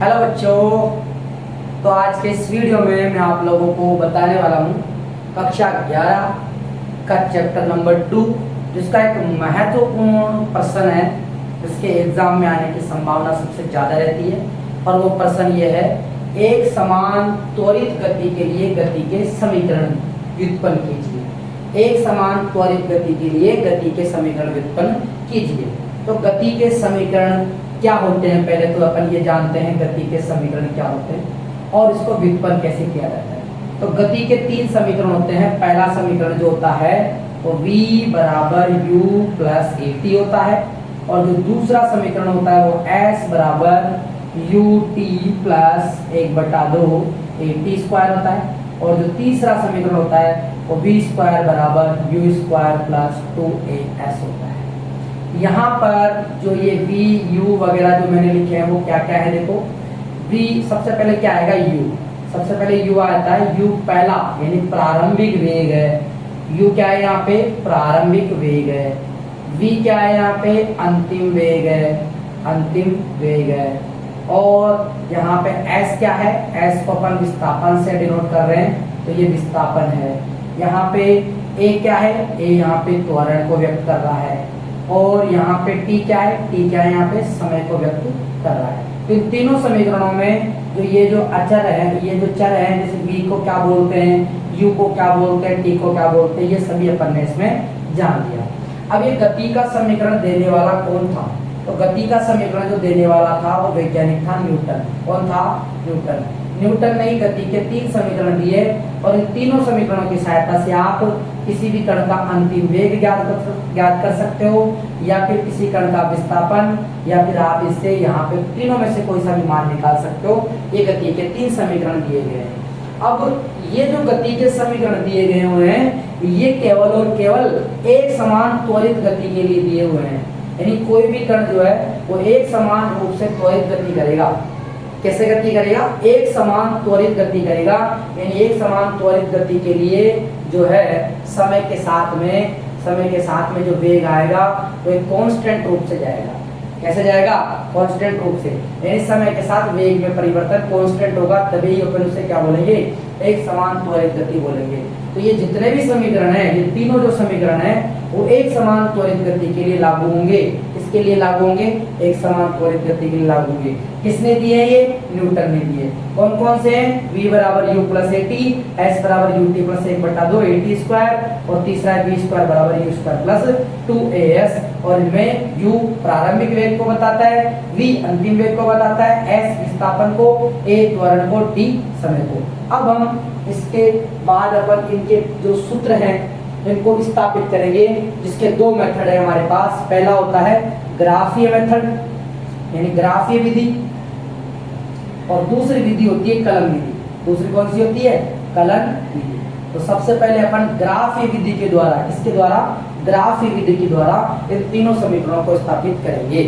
Hello बच्चों। तो आज के इस वीडियो में मैं आप लोगों को बताने वाला हूँ कक्षा 11 का चैप्टर नंबर 2, जिसका एक महत्वपूर्ण प्रश्न है जिसके एग्जाम में आने की संभावना सबसे ज़्यादा रहती है। और वो प्रश्न ये है, एक समान त्वरित गति के लिए गति के समीकरण व्युत्पन्न कीजिए। एक समान त्वरित गति के लिए गति के समीकरण व्युत्पन्न कीजिए। तो गति के समीकरण क्या होते हैं, पहले तो अपन ये जानते हैं गति के समीकरण क्या होते हैं और इसको व्युत्पन्न कैसे किया जाता है। तो गति के 3 समीकरण होते हैं। पहला समीकरण जो होता है वो v बराबर u प्लस at होता है, और जो दूसरा समीकरण होता है वो s बराबर ut प्लस 1/2 at स्क्वायर होता है, और जो तीसरा समीकरण होता है वो v स्क्वायर बराबर u स्क्वायर प्लस 2as होता है। यहाँ पर जो ये v u वगैरह जो मैंने लिखे हैं वो क्या क्या है, देखो v सबसे पहले क्या आएगा, u सबसे पहले u आता है। u पहला यानी प्रारंभिक वेग है, u क्या है यहाँ पे, प्रारंभिक वेग है। v क्या है यहाँ पे, अंतिम वेग है, अंतिम वेग है। और यहाँ पे s क्या है, s को अपन विस्थापन से डिनोट कर रहे हैं, तो ये विस्थापन है। यहाँ पे a क्या है, a यहाँ पे त्वरण को व्यक्त कर रहा है, और यहाँ पे t क्या है, t क्या है यहाँ पे समय को व्यक्त कर रहा है। तो इन तीनों समीकरणों में जो ये जो अचर है, ये जो चर है, जैसे v को क्या बोलते हैं, u को क्या बोलते हैं, t को क्या बोलते हैं, ये सभी अपन ने इसमें जान लिया। अब ये गति का समीकरण देने वाला कौन था, तो गति का समीकरण जो देने वाला था वो वैज्ञानिक था न्यूटन। कौन था, न्यूटन। न्यूटन ने गति के 3 समीकरण दिए, और इन तीनों समीकरणों की सहायता से आप किसी भी कण का अंतिम वेग ज्ञात कर सकते हो, या फिर किसी कण का विस्थापन, या फिर आप इससे यहाँ पे तीनों में से कोई सा भी मान निकाल सकते हो। ये गति के 3 समीकरण दिए गए हैं। अब ये जो गति के समीकरण दिए गए हुए हैं, ये केवल और केवल एक समान त्वरित गति के लिए दिए हुए हैं। यानी कोई भी कण जो है वो एक समान रूप से त्वरित गति करेगा। कैसे गति करेगा, एक समान त्वरित गति करेगा। यानी एक समान त्वरित गति के लिए जो है समय के साथ में जो वेग आएगा वो एक कांस्टेंट रूप से जाएगा। कैसे जाएगा, कांस्टेंट रूप से। यानी समय के साथ वेग में परिवर्तन कांस्टेंट होगा, तभी अपन उसे क्या बोलेंगे, एक समान त्वरित गति बोलेंगे। तो ये जितने भी समीकरण हैं, ये तीनों जो समीकरण हैं वो एक समान त्वरित गति के लिए लागू होंगे। किसके लिए लागू होंगे, एक समान त्वरित गति के लिए लागू होंगे। किसने दिए, ये न्यूटन ने दिए। कौन कौन से हैं, v बराबर u प्लस at, s बराबर ut प्लस 1/2 at स्क्वायर, और तीसरा है v स्क्वायर बराबर u स्क्वायर प्लस 2as। और इनमें u प्रारंभिक वेग को बताता है, v अंतिम वेग को बताता है, s विस्थापन को, a त्वरण को, t समय को। अब हम इसके बाद अपन इनके जो सूत्र हैं इनको स्थापित करेंगे, जिसके 2 मेथड है हमारे पास। पहला होता है ग्राफीय मेथड यानी ग्राफीय विधि, और दूसरी विधि होती है कलन विधि। दूसरी कौन सी होती है, कलन विधि। तो सबसे पहले अपन ग्राफीय विधि के द्वारा, इसके द्वारा ग्राफीय विधि के द्वारा इन तीनों समीकरणों को स्थापित करेंगे।